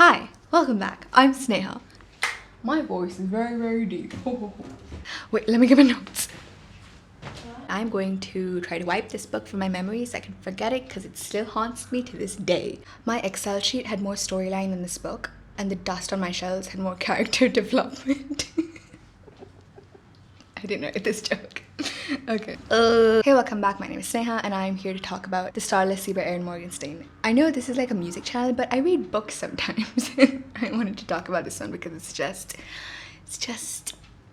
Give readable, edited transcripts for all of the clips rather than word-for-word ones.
Hi, welcome back. I'm Sneha. My voice is very, very deep. Wait, let me get my notes. I'm going to try to wipe this book from my memory so I can forget it because it still haunts me to this day. My Excel sheet had more storyline than this book, and the dust on my shelves had more character development. I didn't write this joke. Okay. Hey, welcome back. My name is Sneha and I'm here to talk about The Starless Sea by Erin Morgenstern. I know this is like a music channel, but I read books sometimes. I wanted to talk about this one because it's just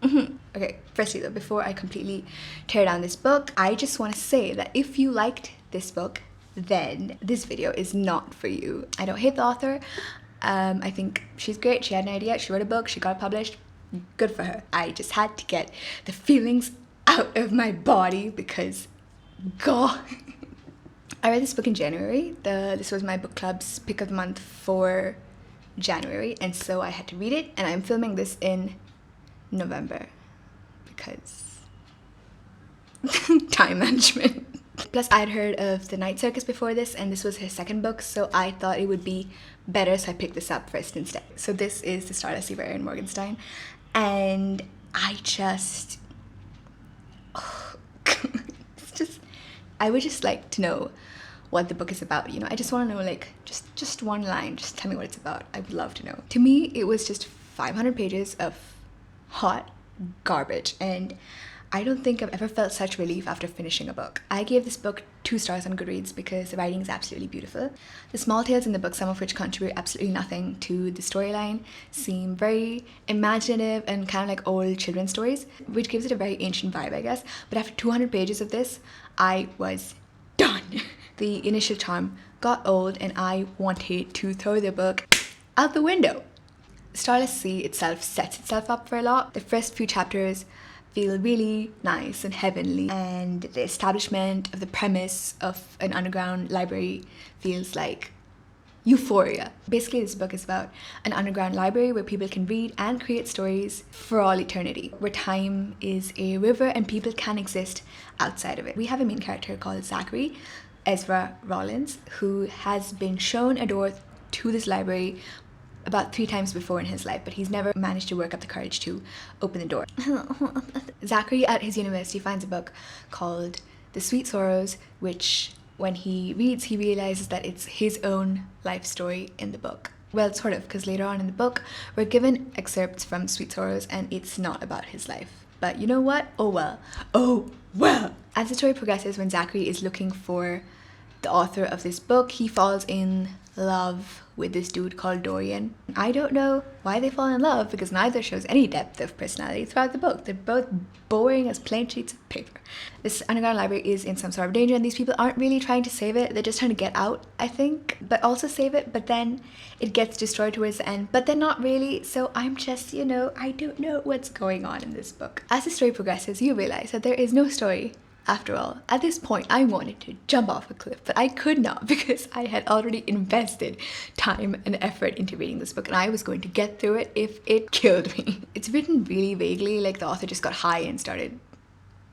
Okay, firstly though, before I completely tear down this book, I just want to say that if you liked this book, then this video is not for you. I don't hate the author. I think she's great. She had an idea, she wrote a book, she got it published. Good for her. I just had to get the feelings out of my body because God. I read this book in January. This was my book club's pick of the month for January, and so I had to read it, and I'm filming this in November because time management. Plus I had heard of The Night Circus before this, and this was her second book, so I thought it would be better, so I picked this up first instead. So this is The Starless Sea by Erin Morgenstern, and I just I would just like to know what the book is about, you know. I just want to know, like, just one line, just tell me what it's about. I would love to know. To me, it was just 500 pages of hot garbage, and I don't think I've ever felt such relief after finishing a book. I gave this book 2 stars on Goodreads because the writing is absolutely beautiful. The small tales in the book, some of which contribute absolutely nothing to the storyline, seem very imaginative and kind of like old children's stories, which gives it a very ancient vibe, I guess. But after 200 pages of this, I was done. The initial charm got old and I wanted to throw the book out the window. Starless Sea itself sets itself up for a lot. The first few chapters feel really nice and heavenly, and the establishment of the premise of an underground library feels like euphoria. Basically, this book is about an underground library where people can read and create stories for all eternity, where time is a river and people can exist outside of it. We have a main character called Zachary, Ezra Rollins, who has been shown a door to this library about 3 times before in his life, but he's never managed to work up the courage to open the door. Zachary at his university finds a book called The Sweet Sorrows, which when he reads, he realizes that it's his own life story in the book. Well, sort of, because later on in the book, we're given excerpts from Sweet Sorrows and it's not about his life. But you know what? Oh well. Oh well. As the story progresses, when Zachary is looking for the author of this book, he falls in love with this dude called Dorian. I don't know why they fall in love because neither shows any depth of personality throughout the book. They're both boring as plain sheets of paper. This underground library is in some sort of danger and these people aren't really trying to save it. They're just trying to get out, I think, but also save it, but then it gets destroyed towards the end, but then not really. So I'm just, you know, I don't know what's going on in this book. As the story progresses, you realize that there is no story. After all, at this point, I wanted to jump off a cliff, but I could not because I had already invested time and effort into reading this book and I was going to get through it if it killed me. It's written really vaguely, like the author just got high and started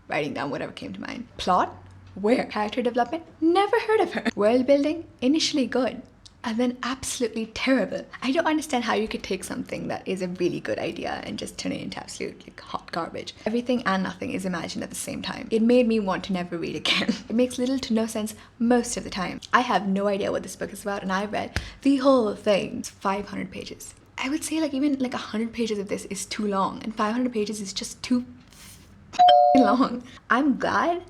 writing down whatever came to mind. Plot? Where? Character development? Never heard of her. World building? Initially good, and then absolutely terrible. I don't understand how you could take something that is a really good idea and just turn it into absolute like hot garbage. Everything and nothing is imagined at the same time. It made me want to never read again. It makes little to no sense most of the time. I have no idea what this book is about and I read the whole thing. It's 500 pages. I would say like even like 100 pages of this is too long and 500 pages is just too long. I'm glad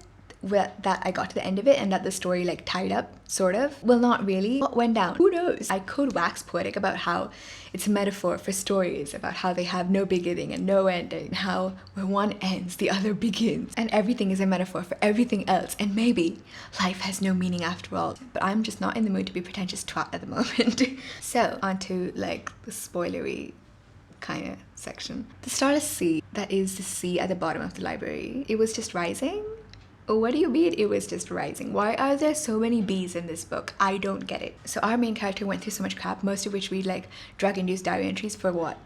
that I got to the end of it and that the story like tied up, sort of. Well, not really. What went down? Who knows? I could wax poetic about how it's a metaphor for stories, about how they have no beginning and no ending, how where one ends, the other begins. And everything is a metaphor for everything else, and maybe life has no meaning after all. But I'm just not in the mood to be pretentious twat at the moment. So, onto like the spoilery kind of section. The Starless Sea, that is the sea at the bottom of the library, it was just rising. Oh, what do you mean it was just rising? Why are there so many bees in this book? I don't get it. So our main character went through so much crap, most of which read like drug-induced diary entries for what?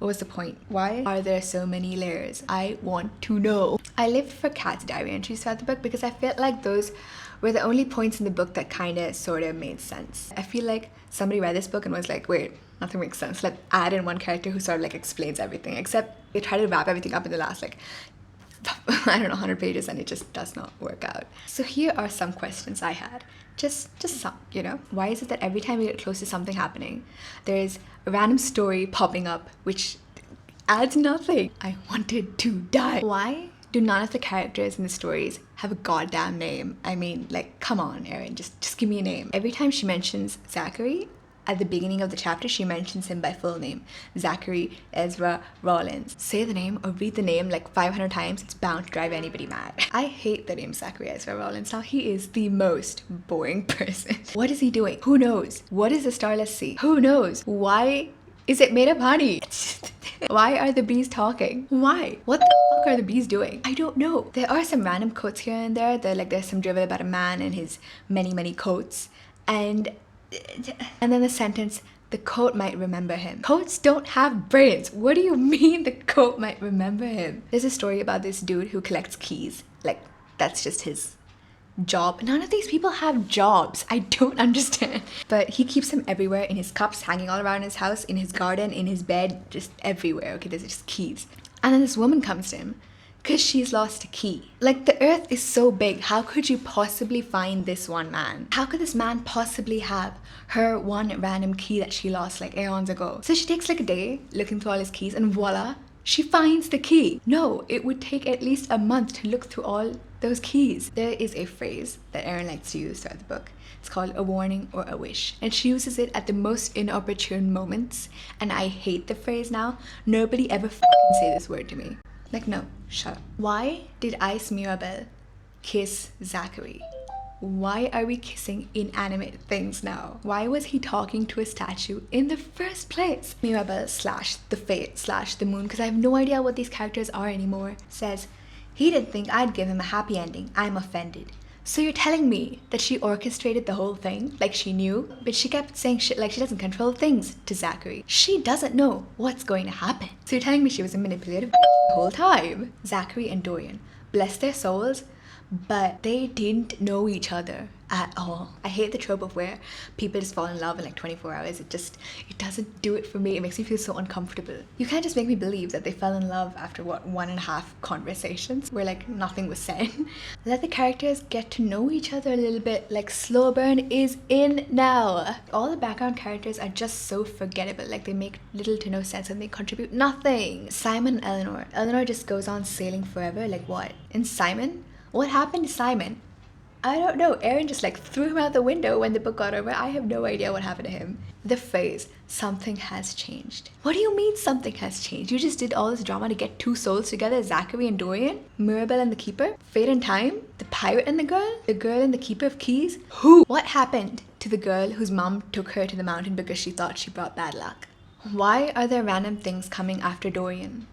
What was the point? Why are there so many layers? I want to know. I lived for Kat's diary entries throughout the book because I felt like those were the only points in the book that kind of sort of made sense. I feel like somebody read this book and was like, wait, nothing makes sense. Let's add in one character who sort of like explains everything, except they try to wrap everything up in the last like I don't know, 100 pages, and it just does not work out. So here are some questions I had. Just some, you know? Why is it that every time we get close to something happening, there is a random story popping up which adds nothing? I wanted to die. Why do none of the characters in the stories have a goddamn name? I mean, like, come on, Erin, just give me a name. Every time she mentions Zachary, at the beginning of the chapter, she mentions him by full name. Zachary Ezra Rollins. Say the name or read the name like 500 times, it's bound to drive anybody mad. I hate the name Zachary Ezra Rollins. Now, he is the most boring person. What is he doing? Who knows? What is the Starless Sea? Who knows? Why is it made of honey? Why are the bees talking? Why? What the fuck are the bees doing? I don't know. There are some random quotes here and there. There's some drivel about a man and his many coats. And then the sentence, the coat might remember him. Coats don't have brains. What do you mean the coat might remember him? There's a story about this dude who collects keys. Like, that's just his job. None of these people have jobs. I don't understand. But he keeps them everywhere, in his cups, hanging all around his house, in his garden, in his bed, just everywhere. Okay, there's just keys. And then this woman comes to him because she's lost a key. Like, the earth is so big. How could you possibly find this one man? How could this man possibly have her one random key that she lost like eons ago? So she takes like a day looking through all his keys, and voila, she finds the key. No, it would take at least a month to look through all those keys. There is a phrase that Erin likes to use throughout the book. It's called a warning or a wish. And she uses it at the most inopportune moments. And I hate the phrase now. Nobody ever fucking say this word to me. Like, no, shut up. Why did Ice Mirabelle kiss Zachary? Why are we kissing inanimate things now? Why was he talking to a statue in the first place? Mirabelle / the Fate / the Moon, because I have no idea what these characters are anymore, says, he didn't think I'd give him a happy ending. I'm offended. So you're telling me that she orchestrated the whole thing? Like she knew? But she kept saying shit like she doesn't control things to Zachary. She doesn't know what's going to happen. So you're telling me she was a manipulative bitch the whole time? Zachary and Dorian, bless their souls, but they didn't know each other at all. I hate the trope of where people just fall in love in like 24 hours. It doesn't do it for me. It makes me feel so uncomfortable. You can't just make me believe that they fell in love after what, 1.5 conversations where like nothing was said. Let the characters get to know each other a little bit. Like, slow burn is in now. All the background characters are just so forgettable. Like, they make little to no sense and they contribute nothing. Simon and Eleanor. Eleanor just goes on sailing forever. Like what? And Simon? What happened to Simon? I don't know. Erin just like threw him out the window when the book got over. I have no idea what happened to him. The phrase, something has changed. What do you mean something has changed? You just did all this drama to get two souls together, Zachary and Dorian? Mirabelle and the Keeper? Fate and Time? The pirate and the girl and the Keeper of Keys? Who? What happened to the girl whose mom took her to the mountain because she thought she brought bad luck? Why are there random things coming after Dorian?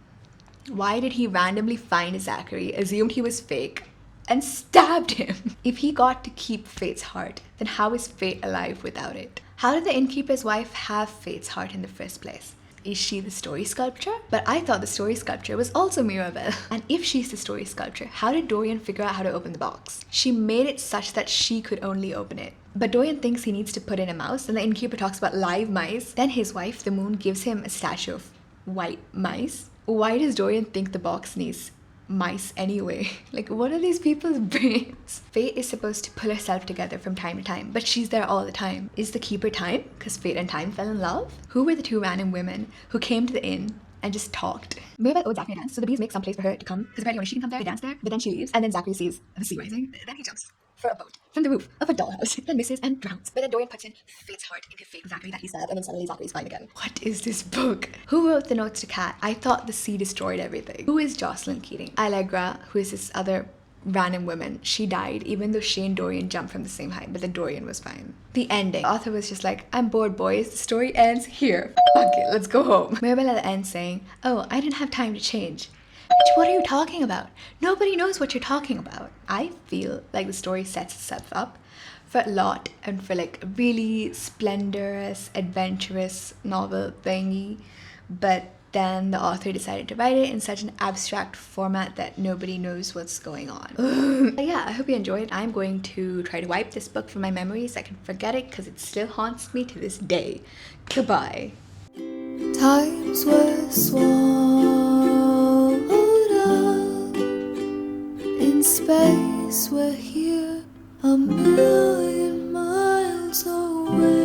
Why did he randomly find Zachary, assumed he was fake, and stabbed him? If he got to keep Fate's heart, then how is Fate alive without it? How did the innkeeper's wife have Fate's heart in the first place? Is she the story sculptor? But I thought the story sculptor was also Mirabelle. And if she's the story sculptor, how did Dorian figure out how to open the box? She made it such that she could only open it. But Dorian thinks he needs to put in a mouse, and the innkeeper talks about live mice. Then his wife, the Moon, gives him a statue of white mice. Why does Dorian think the box needs mice anyway? Like, what are these people's brains? Fate is supposed to pull herself together from time to time, but she's there all the time. Is the Keeper Time? Because Fate and Time fell in love? Who were the two random women who came to the inn and just talked? Mirabelle owed Zachary a dance, so the bees make some place for her to come, because apparently when she can come there, they dance there, but then she leaves, and then Zachary sees the sea rising, then he jumps for a boat from the roof of a dollhouse, then misses and drowns. But then Dorian puts in Fate's heart into fake Zachary that he stabbed, and then suddenly Zachary's fine again. What is this book? Who wrote the notes to Kat? I thought the sea destroyed everything. Who is Jocelyn Keating? Allegra, who is this other random woman, she died even though she and Dorian jumped from the same height, but then Dorian was fine. The ending. The author was just like, I'm bored, boys. The story ends here. Fuck it, let's go home. Mirabelle at the end saying, oh, I didn't have time to change. Bitch, what are you talking about? Nobody knows what you're talking about. I feel like the story sets itself up for a lot and for like a really splendorous, adventurous novel thingy, but then the author decided to write it in such an abstract format that nobody knows what's going on. But yeah, I hope you enjoyed. I'm going to try to wipe this book from my memories so I can forget it because it still haunts me to this day. Goodbye. Times were swallowed up in space. We're here a million miles away.